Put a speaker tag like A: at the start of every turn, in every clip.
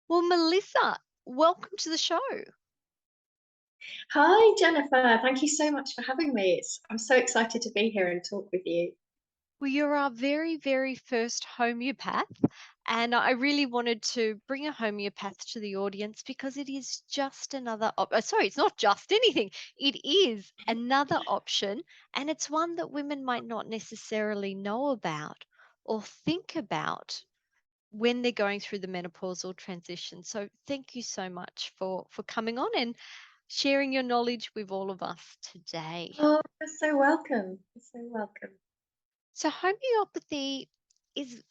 A: Well, Melissa, welcome to the show.
B: Hi, Jennifer. Thank you so much for having me. I'm so excited to be here and talk with you.
A: Well, you're our very, very first homeopath, and I really wanted to bring a homeopath to the audience because it is just another sorry, it's not just anything. It is another option, and it's one that women might not necessarily know about or think about when they're going through the menopausal transition. So thank you so much for coming on and sharing your knowledge with all of us today.
B: Oh, you're so welcome. You're so welcome.
A: So homeopathy is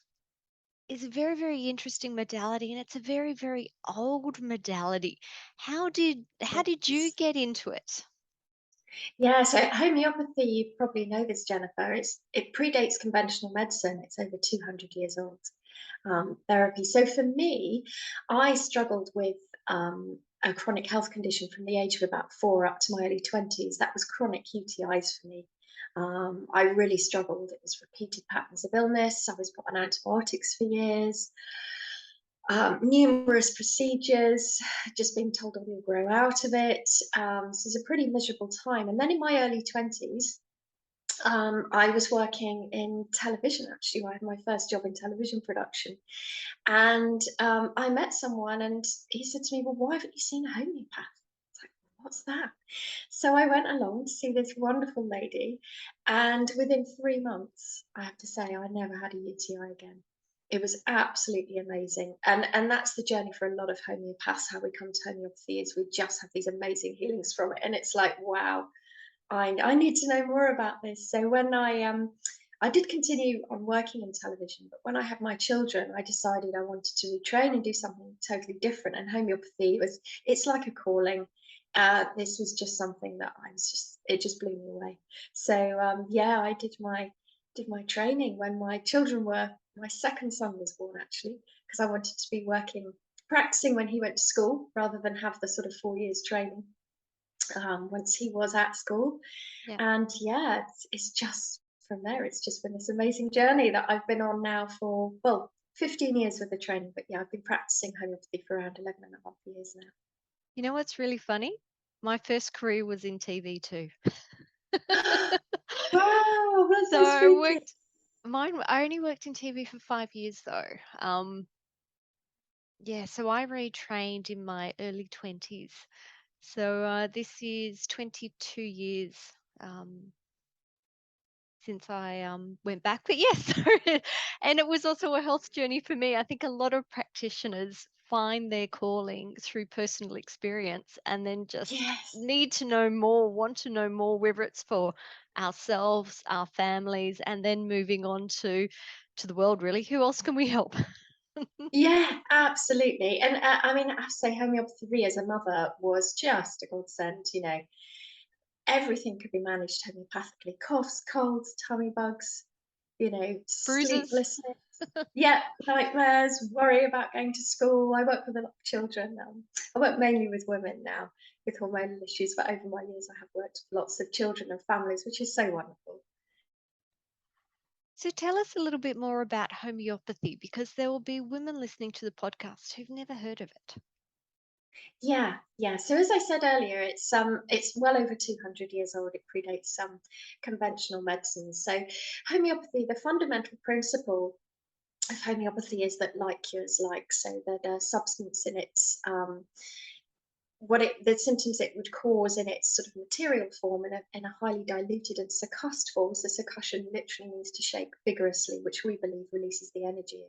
A: is a very, very interesting modality, and it's a very, very old modality. How did you
B: Yes.
A: get into it?
B: Yeah, so homeopathy, you probably know this, Jennifer. It predates conventional medicine. It's over 200 years old. Therapy. So for me, I struggled with a chronic health condition from the age of about 4 up to my early 20s. That was chronic UTIs for me. I really struggled. It was repeated patterns of illness. I was put on antibiotics for years, numerous procedures, just being told I will grow out of it. So it's a pretty miserable time. And then in my early 20s, I was working in television, actually. I had my first job in television production. And I met someone, and he said to me, "Well, why haven't you seen a homeopath?" It's like, "What's that?" So I went along to see this wonderful lady. And within 3 months, I have to say, I never had a UTI again. It was absolutely amazing. And that's the journey for a lot of homeopaths. How we come to homeopathy is we just have these amazing healings from it. And it's like, wow, I need to know more about this. So when I did continue on working in television, but when I had my children, I decided I wanted to retrain and do something totally different. And homeopathy it's like a calling. This was just something that it just blew me away. So yeah, I did my training when my second son was born, actually, because I wanted to be practicing when he went to school rather than have the sort of 4 years training once he was at school.
A: Yeah.
B: And yeah, it's just from there, it's just been this amazing journey that I've been on now for, well, 15 years with the training. But yeah, I've been practicing homeopathy for around 11 and a half years now.
A: You know what's really funny? My first career was in TV too.
B: Wow, that's
A: So
B: so
A: I
B: spooky.
A: worked I only worked in TV for 5 years though. Yeah, so I retrained in my early 20s. So this is 22 years um, since I went back. But yes, and it was also a health journey for me. I think a lot of practitioners find their calling through personal experience and then just
B: Yes.
A: need to know more, want to know more, whether it's for ourselves, our families, and then moving on to the world really. Who else can we help?
B: Yeah, absolutely. And I mean, I have to say, homeopathy for me as a mother was just a godsend. Everything could be managed homeopathically: coughs, colds, tummy bugs,
A: Bruises.
B: sleeplessness. Yeah, nightmares, worry about going to school. I work with a lot of children. I work mainly with women now with hormonal issues, but over my years, I have worked with lots of children and families, which is so wonderful.
A: So tell us a little bit more about homeopathy because there will be women listening to the podcast who've never heard of it.
B: Yeah, yeah. So as I said earlier, it's well over 200 years old. It predates some conventional medicines. So homeopathy, the fundamental principle of homeopathy is that like cures like, so that a substance in its the symptoms it would cause in its sort of material form in a highly diluted and succussed form. So succussion literally means to shake vigorously, which we believe releases the energy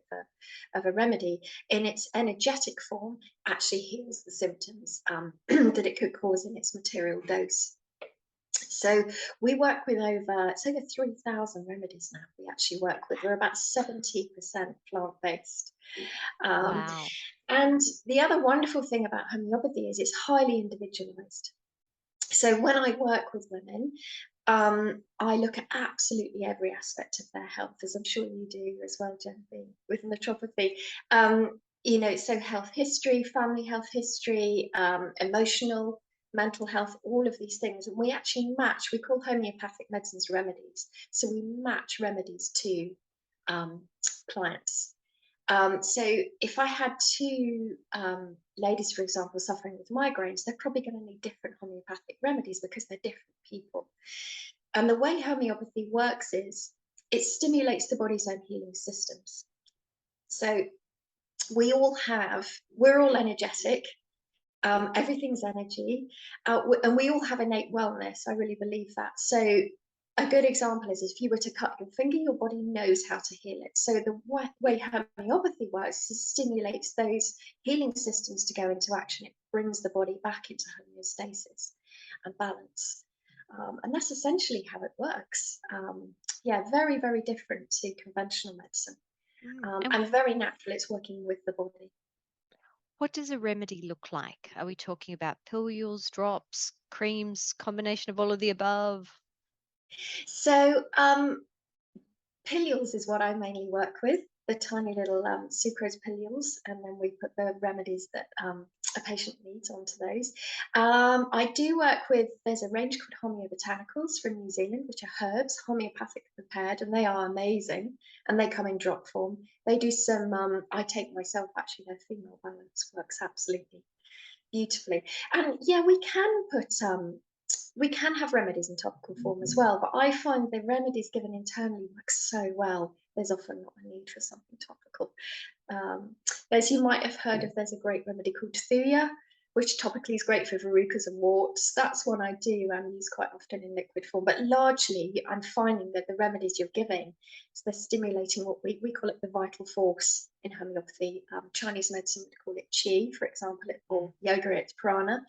B: of a remedy. In its energetic form, actually heals the symptoms that it could cause in its material dose. So we work with it's over 3,000 remedies now we actually work with. We're about 70% plant-based. Um,
A: Wow.
B: and the other wonderful thing about homeopathy is it's highly individualized. So when I work with women, I look at absolutely every aspect of their health, as I'm sure you do as well, Jen, with naturopathy. So health history, family health history, emotional, mental health, all of these things. And we actually match, we call homeopathic medicines remedies. So we match remedies to clients. So if I had two ladies, for example, suffering with migraines, they're probably going to need different homeopathic remedies because they're different people. And the way homeopathy works is it stimulates the body's own healing systems. So we're all energetic. Everything's energy, and we all have innate wellness. I really believe that. So a good example is if you were to cut your finger, your body knows how to heal it. So the way homeopathy works is it stimulates those healing systems to go into action. It brings the body back into homeostasis and balance. And that's essentially how it works. Yeah, very, very different to conventional medicine,
A: And
B: and very natural. It's working with the body.
A: what does a remedy look like? Are we talking about pillules, drops, creams, combination of all of the above?
B: So pillules is what I mainly work with, the tiny little sucrose pillules, and then we put the remedies that a patient needs onto those. I do work with, there's a range called Homeobotanicals from New Zealand, which are herbs, homeopathic prepared, and they are amazing, and they come in drop form. They do some, I take myself actually, their female balance works absolutely beautifully. And yeah, we can have remedies in topical form as well, but I find the remedies given internally work so well. There's often not a need for something topical. As you might have heard of, there's a great remedy called Thuya, which topically is great for verrucas and warts. That's one I do and use quite often in liquid form. But largely, I'm finding that the remedies you're giving, so they're stimulating what we call it the vital force in homeopathy. Chinese medicine would call it qi, for example, or yoga, it's prana.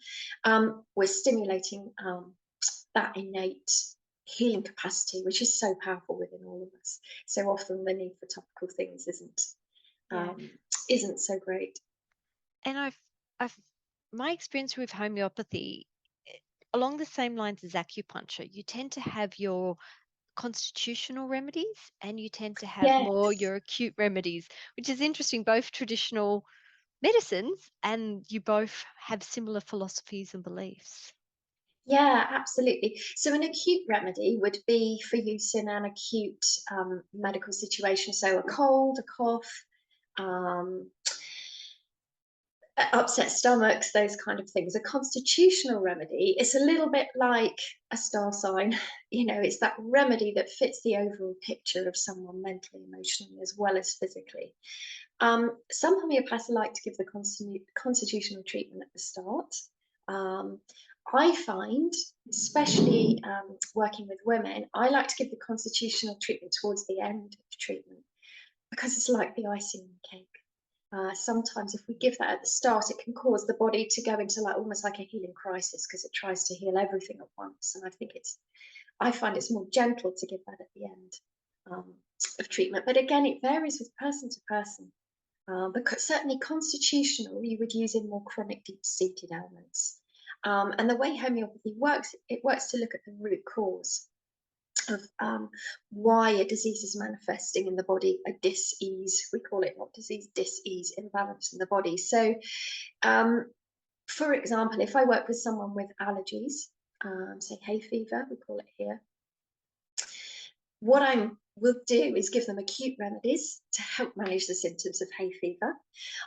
B: We're stimulating that innate healing capacity, which is so powerful within all of us. So often the need for topical things
A: Yeah.
B: um, isn't so great.
A: And I've my experience with homeopathy, along the same lines as acupuncture, you tend to have your constitutional remedies and you tend to have more
B: Yes.
A: your acute remedies, which is interesting, both traditional medicines and you both have similar philosophies and beliefs.
B: Yeah, absolutely. So an acute remedy would be for use in an acute medical situation. So a cold, a cough, um, upset stomachs, those kind of things. A constitutional remedy is a little bit like a star sign. You know, it's that remedy that fits the overall picture of someone mentally, emotionally, as well as physically. Some homeopaths like to give the constitutional treatment at the start. Um, I find, especially working with women, I like to give the constitutional treatment towards the end of treatment because it's like the icing on the cake. Sometimes, if we give that at the start, it can cause the body to go into like almost like a healing crisis because it tries to heal everything at once. And I find it's more gentle to give that at the end of treatment. But again, it varies with person to person. Because certainly constitutional, you would use in more chronic, deep-seated ailments. And the way homeopathy works, it works to look at the root cause of why a disease is manifesting in the body, a dis-ease, we call it not disease, dis-ease, imbalance in the body. So, for example, if I work with someone with allergies, say hay fever, we call it here, what I will do is give them acute remedies to help manage the symptoms of hay fever.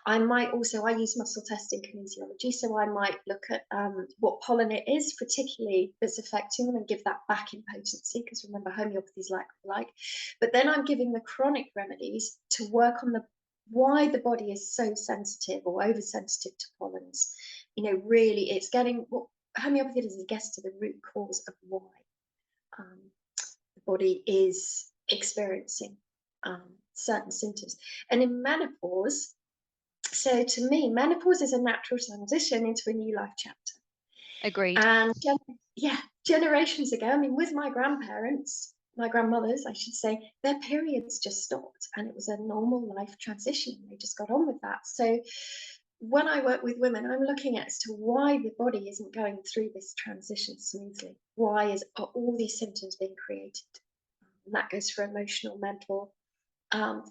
B: I use muscle testing kinesiology, so I might look at what pollen it is, particularly that's affecting them, and give that back in potency, because remember, homeopathy is like for like. But then I'm giving the chronic remedies to work on why the body is so sensitive or oversensitive to pollens. You know, really, it's getting what homeopathy does is it gets to the root cause of why. Um, body is experiencing certain symptoms. And in menopause, so to me, menopause is a natural transition into a new life chapter.
A: Agreed.
B: And yeah, generations ago, I mean, with my grandparents, my grandmothers, I should say, their periods just stopped and it was a normal life transition. They just got on with that. So when I work with women, I'm looking at as to why the body isn't going through this transition smoothly. Are all these symptoms being created? And that goes for emotional, mental,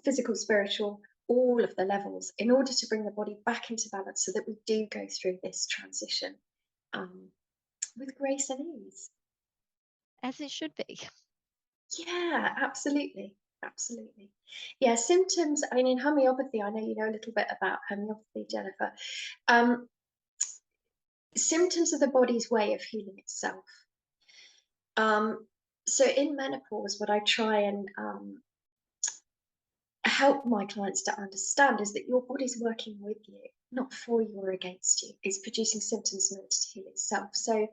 B: physical, spiritual, all of the levels, in order to bring the body back into balance so that we do go through this transition um, with grace and ease.
A: As it should be.
B: Yeah, absolutely. Absolutely. Yeah, symptoms. I mean, in homeopathy, I know you know a little bit about homeopathy, Jennifer. Um, Symptoms are the body's way of healing itself. Um, so in menopause, what I try and help my clients to understand is that your body's working with you, not for you or against you. It's producing symptoms in order to heal itself. So,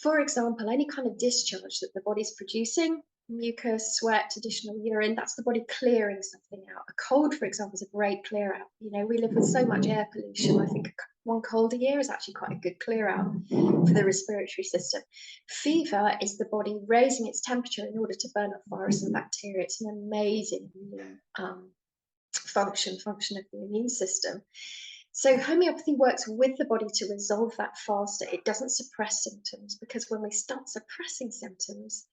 B: for example, any kind of discharge that the body's producing, mucus, sweat, additional urine, that's the body clearing something out. A cold, for example, is a great clear out. You know, we live with so much air pollution. I think one cold a year is actually quite a good clear out for the respiratory system. Fever is the body raising its temperature in order to burn up virus and bacteria. It's an amazing function of the immune system. So homeopathy works with the body to resolve that faster. It doesn't suppress symptoms, because when we start suppressing symptoms,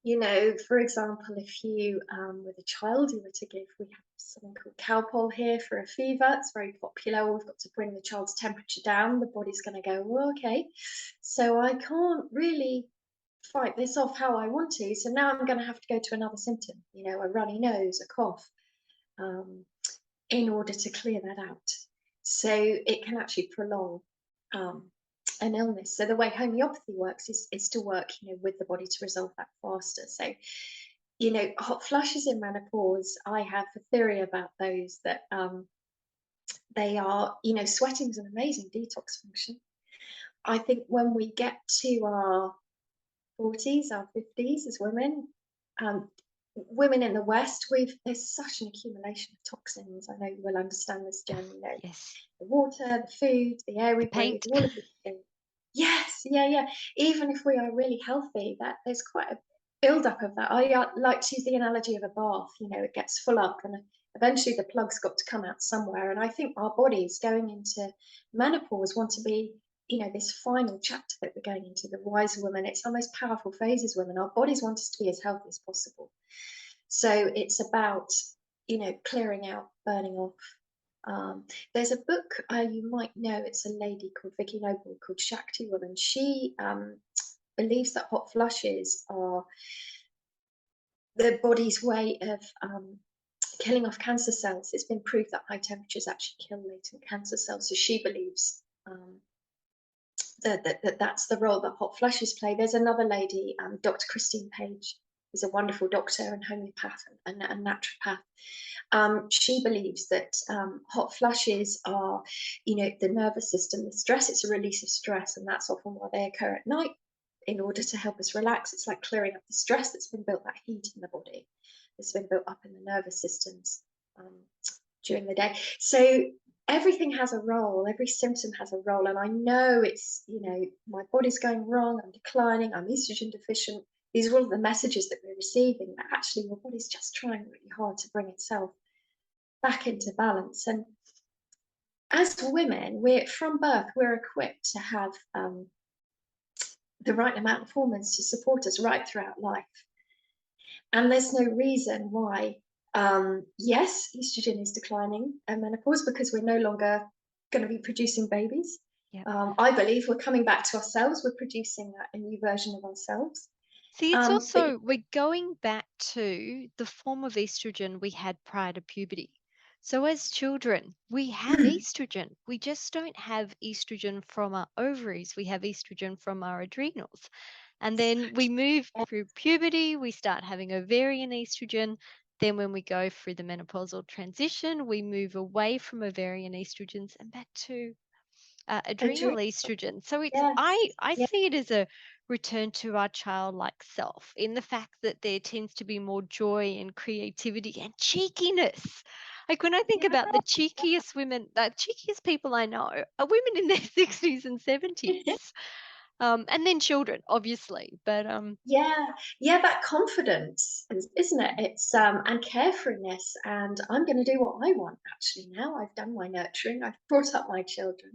B: you know, for example, if you, with a child, you were to give, we have something called Calpol here for a fever. It's very popular. We've got to bring the child's temperature down. The body's going to go, well, okay, so I can't really fight this off how I want to. So now I'm going to have to go to another symptom, you know, a runny nose, a cough, in order to clear that out. So it can actually prolong um, an illness. So the way homeopathy works is to work, you know, with the body to resolve that faster. So, you know, hot flushes in menopause, I have a theory about those that they are, you know, sweating is an amazing detox function. I think when we get to our 40s, our 50s as women, um, women in the West, there's such an accumulation of toxins. I know you will understand this, Jen. You know,
A: Yes.
B: the water, the food, the air we
A: The
B: breathe,
A: paint.
B: all of these things. Yes, yeah, yeah. Even if we are really healthy, that there's quite a build-up of that. I like to use the analogy of a bath. You know, it gets full up, and eventually the plug's got to come out somewhere. And I think our bodies going into menopause want to be, you know, this final chapter that we're going into, the wise woman. It's our most powerful phase as women. Our bodies want us to be as healthy as possible. So it's about, you know, clearing out, burning off. There's a book you might know. It's a lady called Vicky Noble called Shakti Woman. She believes that hot flushes are the body's way of killing off cancer cells. It's been proved that high temperatures actually kill latent cancer cells. So she believes that's the role that hot flushes play. There's another lady, Dr. Christine Page, who's a wonderful doctor and homeopath and naturopath. She believes that hot flushes are, you know, the nervous system, the stress, it's a release of stress, and that's often why they occur at night in order to help us relax. It's like clearing up the stress that's been built, that heat in the body that's been built up in the nervous systems during the day. So everything has a role, every symptom has a role. And I know it's, you know, my body's going wrong, I'm declining, I'm estrogen deficient. These are all the messages that we're receiving, that actually your body's just trying really hard to bring itself back into balance. And as women, we're from birth, we're equipped to have the right amount of hormones to support us right throughout life. And there's no reason why, yes, estrogen is declining at menopause because we're no longer going to be producing babies.
A: Yep.
B: I believe we're coming back to ourselves. We're producing a new version of ourselves.
A: See, it's
B: But
A: also, we're going back to the form of estrogen we had prior to puberty. So, as children, we have estrogen. We just don't have estrogen from our ovaries. We have estrogen from our adrenals. And then we move through puberty, we start having ovarian estrogen. Then, when we go through the menopausal transition, we move away from ovarian estrogens and back to adrenal
B: adrenal,
A: estrogen. So it's
B: yes,
A: I
B: yeah,
A: see it as a return to our childlike self, in the fact that there tends to be more joy and creativity and cheekiness. Like when I think
B: yeah,
A: about the cheekiest women, the cheekiest people I know are women in their 60s and 70s. And then children, obviously. But
B: yeah, yeah. That confidence, isn't it? It's and carefreeness, and I'm going to do what I want. Actually, now I've done my nurturing, I've brought up my children,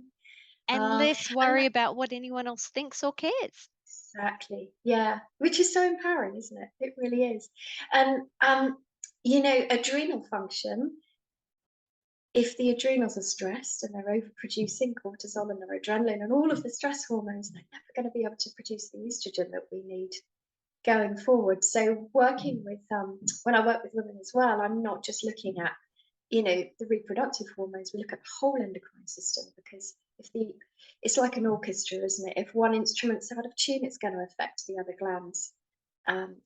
A: and
B: uh,
A: less
B: and
A: worry about what anyone else thinks or cares.
B: exactly. Yeah, which is so empowering, isn't it? It really is. And you know, adrenal function, if the adrenals are stressed and they're overproducing cortisol and noradrenaline and all of the stress hormones, they're never going to be able to produce the estrogen that we need going forward. So working with when I work with women as well, I'm not just looking at, you know, the reproductive hormones. We look at the whole endocrine system, because it's like an orchestra, isn't it? If one instrument's out of tune, it's going to affect the other glands um,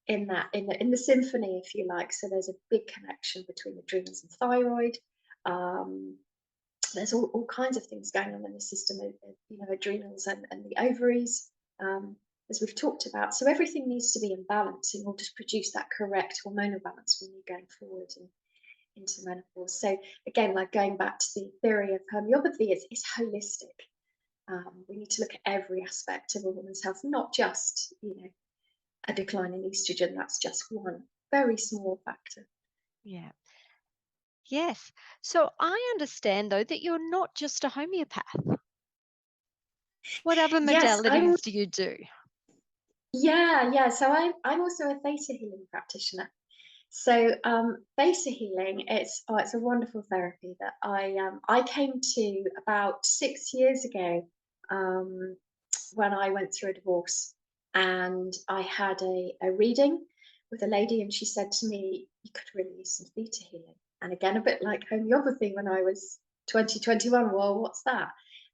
B: in the symphony, if you like. So there's a big connection between adrenals and thyroid. Um, there's all kinds of things going on in the system, you know, adrenals and the ovaries, as we've talked about. So everything needs to be in balance in order to produce that correct hormonal balance when you're going forward and into menopause. So again, like going back to the theory of homeopathy, it's holistic. We need to look at every aspect of a woman's health, not just, you know, a decline in estrogen. That's just one very small factor.
A: Yeah. Yes. So I understand, though, that you're not just a homeopath. What other
B: Yes,
A: modalities do you do?
B: yeah. So I'm also a theta healing practitioner. So theta healing, it's a wonderful therapy that I came to about 6 years ago, um, when I went through a divorce, and I had a reading with a lady, and she said to me, "You could really use some theta healing." And again, a bit like homeopathy when I was 2021. Well, what's that?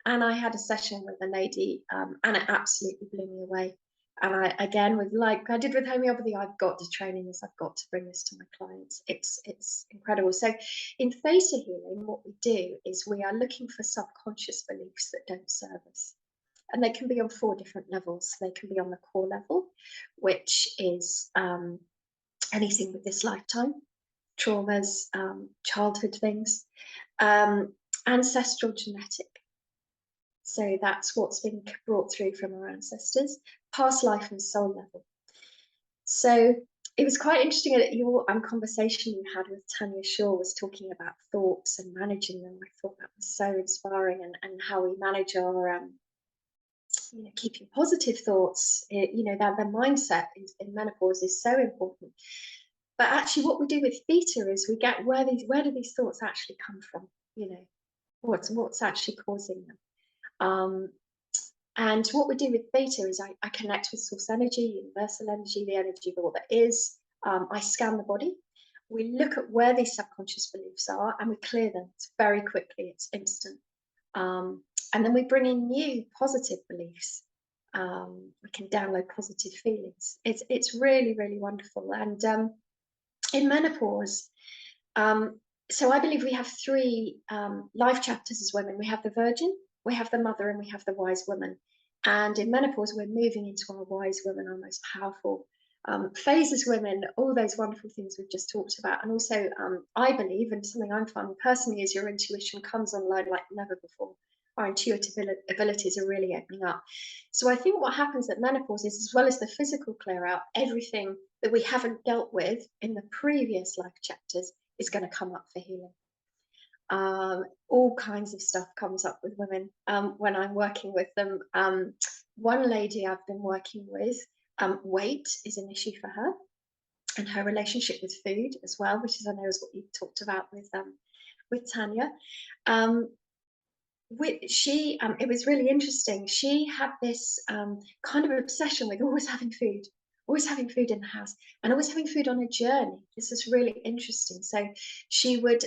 B: And I had a session with a lady, and it absolutely blew me away. And I, again, with like I did with homeopathy, I've got to train in this. I've got to bring this to my clients. It's incredible. So in theta healing, what we do is we are looking for subconscious beliefs that don't serve us. And they can be on 4 different levels. They can be on the core level, which is anything with this lifetime, traumas, childhood things, um, ancestral genetic. So that's what's been brought through from our ancestors, past life and soul level. So it was quite interesting that your conversation you had with Tanya Shaw was talking about thoughts and managing them. I thought that was so inspiring, and how we manage our, you know, keeping positive thoughts. You know, that the mindset in menopause is so important. But actually, what we do with theta is we get where do these thoughts actually come from? You know, what's actually causing them? And what we do with theta is I connect with source energy, universal energy, the energy of all that is. I scan the body. We look at where these subconscious beliefs are, and we clear them. It's very quickly, it's instant. And then we bring in new positive beliefs. We can download positive feelings. It's really, really wonderful. And in menopause, so I believe we have 3 life chapters as women. We have the virgin, we have the mother, and we have the wise woman. And in menopause, we're moving into our wise woman, our most powerful phase as women, all those wonderful things we've just talked about. And also, I believe, and something I'm finding personally, is your intuition comes online like never before. Our intuitive abilities are really opening up. So I think what happens at menopause is, as well as the physical clear out, everything that we haven't dealt with in the previous life chapters is going to come up for healing. All kinds of stuff comes up with women when I'm working with them. One lady I've been working with, weight is an issue for her, and her relationship with food as well, which is, I know, is what you talked about with Tanya. It was really interesting. She had this kind of obsession with always having food in the house, and always having food on a journey. This is really interesting. So she would,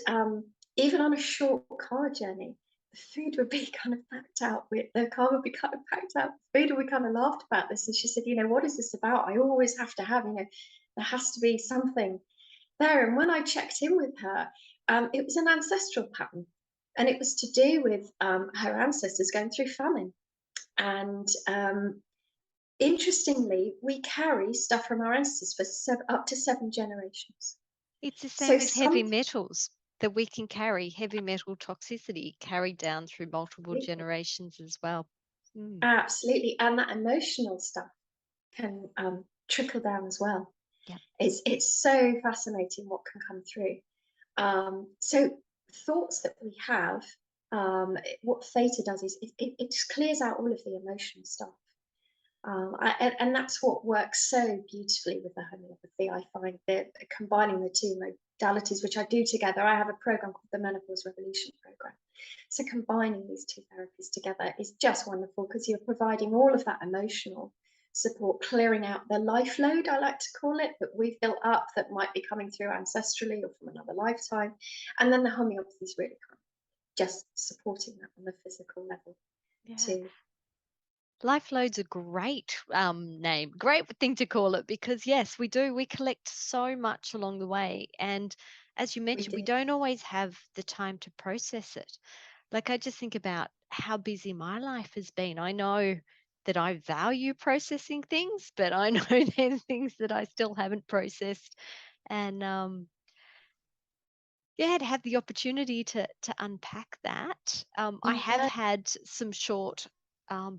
B: even on a short car journey, the food would be kind of packed out. The car would be kind of packed out with food, and we kind of laughed about this. And she said, you know, what is this about? I always have to have, you know, there has to be something there. And when I checked in with her, it was an ancestral pattern. And it was to do with her ancestors going through famine. And interestingly, we carry stuff from our ancestors for up to 7 generations.
A: It's the
B: So
A: same as heavy
B: some
A: metals, that we can carry heavy metal toxicity carried down through multiple
B: Absolutely,
A: generations as well. Mm,
B: absolutely, and that emotional stuff can trickle down as well.
A: yeah.
B: It's so fascinating what can come through. So thoughts that we have, what theta does is it just clears out all of the emotional stuff. And that's what works so beautifully with the homeopathy. I find that combining the 2 modalities, which I do together, I have a program called the Menopause Revolution Programme. So combining these 2 therapies together is just wonderful, because you're providing all of that emotional support clearing out the life load, I like to call it, that we've built up that might be coming through ancestrally or from another lifetime. And then the homeopathy is really kind of just supporting that on the physical level
A: Yeah.
B: too.
A: Life load's a great name, great thing to call it because yes, we do. We collect so much along the way, and as you
B: We
A: mentioned, we
B: do.
A: don't always have the time to process it. Like I just think about how busy my life has been. I know that I value processing things, but I know there's things that I still haven't processed, and yeah, to have the opportunity to unpack that. I have
B: Yeah.
A: had some short,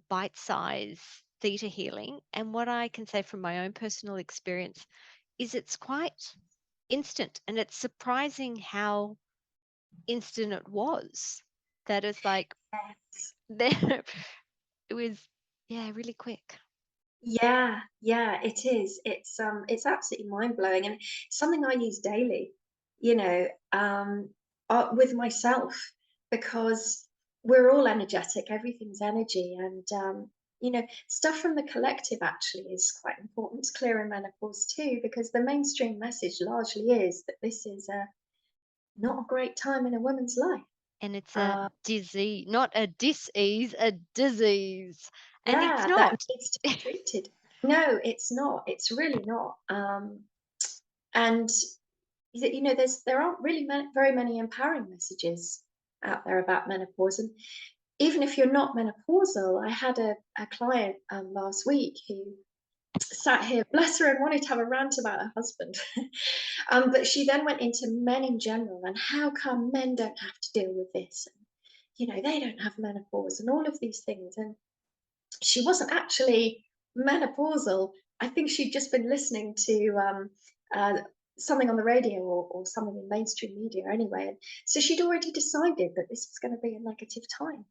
A: bite-size theta healing, and what I can say from my own personal experience is it's quite instant, and it's surprising how instant it was. That is like there, it was, yeah, really quick.
B: Yeah, yeah, it is. It's absolutely mind-blowing and something I use daily, you know, with myself because we're all energetic, everything's energy and stuff from the collective actually is quite important to clear in menopause too, because the mainstream message largely is that this is not a great time in a woman's life.
A: And it's a
B: Uh,
A: disease, not a dis-ease, a disease, and it's
B: yeah, that
A: not.
B: needs to be treated. No, it's not. It's really not. And there aren't really very many empowering messages out there about menopause. And even if you're not menopausal, I had a client last week who sat here, bless her, and wanted to have a rant about her husband. But she then went into men in general and how come men don't have to deal with this? And, they don't have menopause and all of these things. And she wasn't actually menopausal. I think she'd just been listening to uh, something on the radio or something in mainstream media anyway. And so she'd already decided that this was going to be a negative time.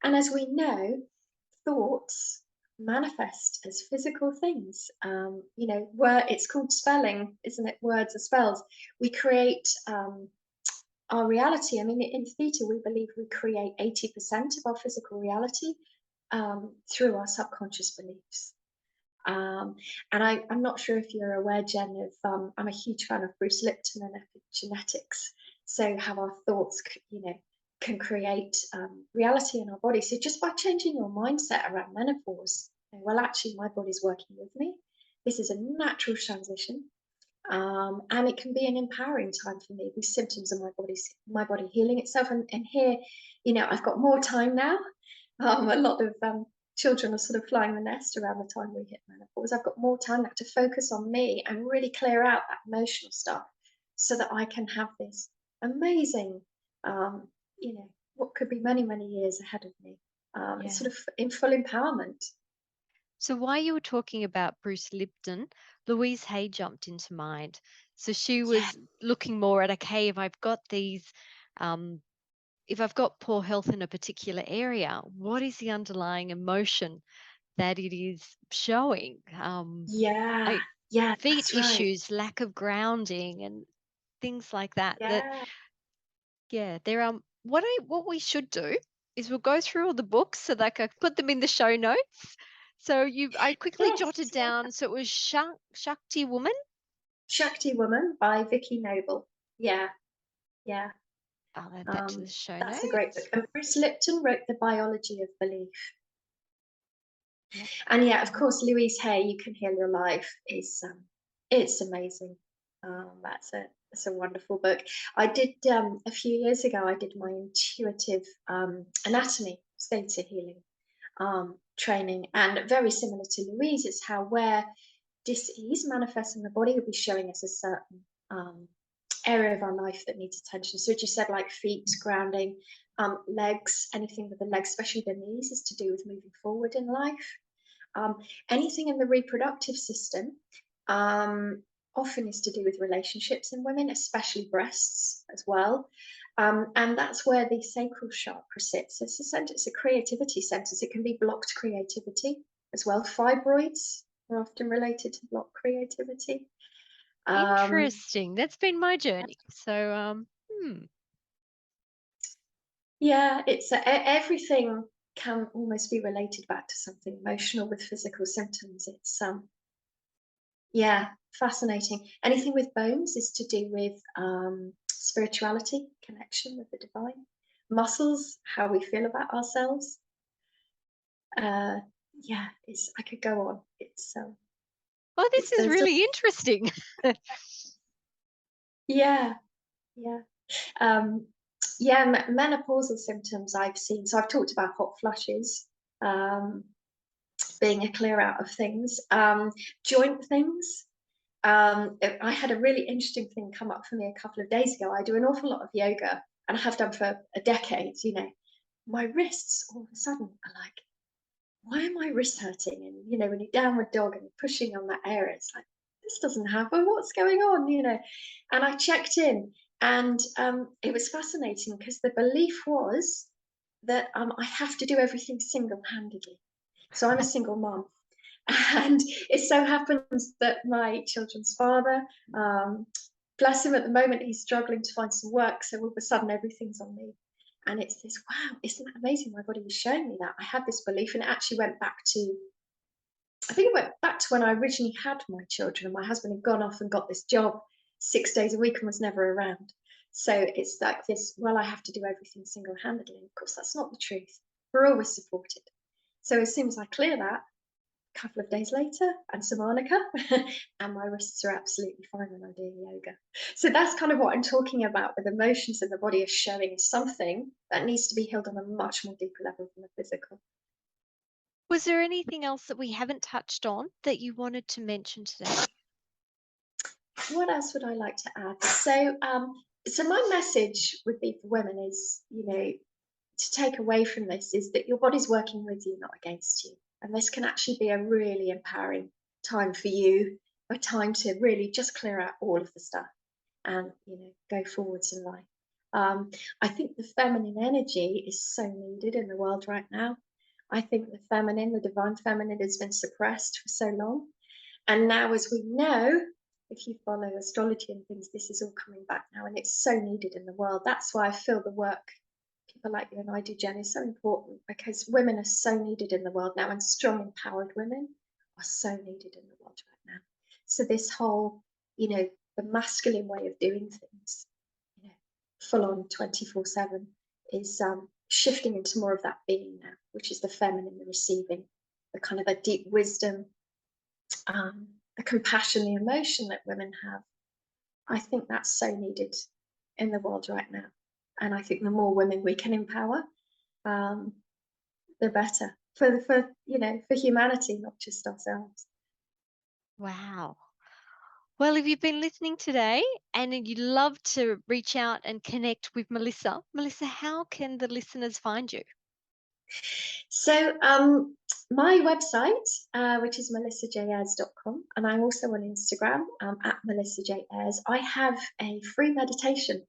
B: And as we know, thoughts manifest as physical things. Where it's called spelling, isn't it? Words are spells. We create our reality. I mean, in theta, we believe we create 80% of our physical reality through our subconscious beliefs. Um, and I'm not sure if you're aware, Jen, of I'm a huge fan of Bruce Lipton and epigenetics. So how our thoughts, can create reality in our body. So just by changing your mindset around menopause, well, actually, my body's working with me. This is a natural transition. And it can be an empowering time for me. These symptoms of my body healing itself. And here, I've got more time now. A lot of children are sort of flying the nest around the time we hit menopause. I've got more time now to focus on me and really clear out that emotional stuff so that I can have this amazing, um, what could be many, many years ahead of me. It's
A: Yeah.
B: sort of in full empowerment.
A: So while you were talking about Bruce Lipton, Louise Hay jumped into mind. So she
B: Yeah,
A: was looking more at, okay, um, if I've got poor health in a particular area, what is the underlying emotion that it is showing?
B: yeah,
A: I
B: yeah,
A: feet
B: that's right.
A: issues, lack of grounding, and things like that. That
B: Yeah.
A: yeah, there what we should do is we'll go through all the books so that I can put them in the show notes. So I quickly
B: Yes,
A: jotted
B: yeah.
A: down. So it was Shakti Woman.
B: Shakti Woman by Vicky Noble. Yeah, yeah.
A: I'll add that to the show
B: That's a great book.
A: notes.
B: And Bruce Lipton wrote The Biology of Belief.
A: Yep.
B: And yeah, of course, Louise Hay, You Can Heal Your Life is it's amazing. That's a wonderful book. I did a few years ago. I did my intuitive anatomy theta healing training, and very similar to Louise, it's how where dis-ease manifests in the body will be showing us a certain area of our life that needs attention. So, as you said, like feet, grounding, legs, anything with the legs, especially the knees, is to do with moving forward in life. Um, Anything in the reproductive system often is to do with relationships in women, especially breasts as well. And that's where the sacral chakra sits. It's a center, it's a creativity center. So it can be blocked creativity as well. Fibroids are often related to blocked creativity. Um,
A: Interesting. That's been my journey. So
B: yeah, it's everything. can almost be related back to something emotional with physical symptoms. It's yeah, fascinating. Anything with bones is to do with spirituality, connection with the divine. Muscles, how we feel about ourselves. Uh, yeah, it's I could go on.
A: Oh, this
B: It's
A: is
B: there's a
A: really interesting.
B: yeah, yeah. Um, yeah, menopausal symptoms I've seen. So I've talked about hot flushes, um, being a clear out of things, joint things. I had a really interesting thing come up for me a couple of days ago. I do an awful lot of yoga, and I have done for a decade. My wrists all of a sudden are like, why are my wrists hurting? And when you downward dog and you're pushing on that area, it's like, this doesn't happen. What's going on? And I checked in, and it was fascinating because the belief was that I have to do everything single-handedly. So I'm a single mom, and it so happens that my children's father, bless him, at the moment he's struggling to find some work, so all of a sudden everything's on me. And it's this, wow, isn't that amazing? My body was showing me that. I had this belief, and it actually went back to, I think it went back to when I originally had my children, and my husband had gone off and got this job 6 days a week and was never around. So it's like this, well, I have to do everything single handedly. And of course, that's not the truth. We're always supported. So as soon as I clear that, a couple of days later, and some arnica, and my wrists are absolutely fine when I'm doing yoga. So that's kind of what I'm talking about with emotions in the body is showing something that needs to be healed on a much more deeper level than the physical.
A: Was there anything else that we haven't touched on that you wanted to mention today?
B: What else would I like to add? So my message would be for women is, to take away from this is that your body's working with you, not against you. And this can actually be a really empowering time for you, a time to really just clear out all of the stuff and, go forwards in life. Um, I think the feminine energy is so needed in the world right now. I think the feminine, the divine feminine, has been suppressed for so long. And now, as we know, if you follow astrology and things, this is all coming back now, and it's so needed in the world. That's why I feel the work people like you and I do, Jen, is so important because women are so needed in the world now, and strong, empowered women are so needed in the world right now. So this whole, the masculine way of doing things, full on 24/7, is shifting into more of that being now, which is the feminine, the receiving, the kind of a deep wisdom, the compassion, the emotion that women have. I think that's so needed in the world right now. And I think the more women we can empower, um, the better for humanity, not just ourselves.
A: Wow. Well, if you've been listening today and you'd love to reach out and connect with Melissa, how can the listeners find you?
B: So my website, which is melissajayers.com, and I'm also on Instagram at melissajayers. I have a free meditation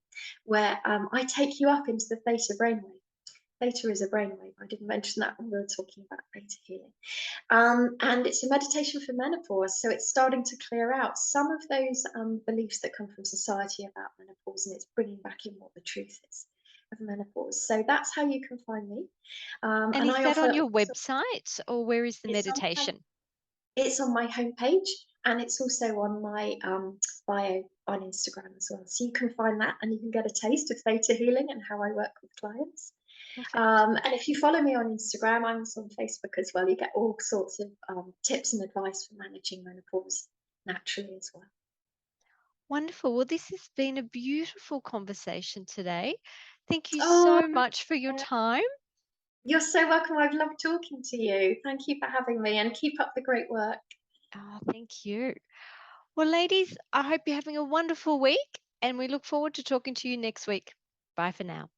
B: where I take you up into the theta brainwave. Theta is a brainwave. I didn't mention that when we were talking about theta healing. And it's a meditation for menopause. So it's starting to clear out some of those beliefs that come from society about menopause, and it's bringing back in what the truth is of menopause. So that's how you can find me.
A: And
B: And
A: is
B: I
A: that on
B: offer
A: your website or where is the
B: it's on my
A: meditation?
B: it's on my homepage, and it's also on my bio on Instagram as well. So you can find that, and you can get a taste of theta healing and how I work with clients.
A: Perfect.
B: And if you follow me on Instagram, I'm also on Facebook as well. You get all sorts of tips and advice for managing menopause naturally as well.
A: Wonderful. Well, this has been a beautiful conversation today. Thank you
B: Oh,
A: so much for your time.
B: you're so welcome. I've loved talking to you. Thank you for having me, and keep up the great work.
A: Oh, thank you. Well, ladies, I hope you're having a wonderful week and we look forward to talking to you next week. Bye for now.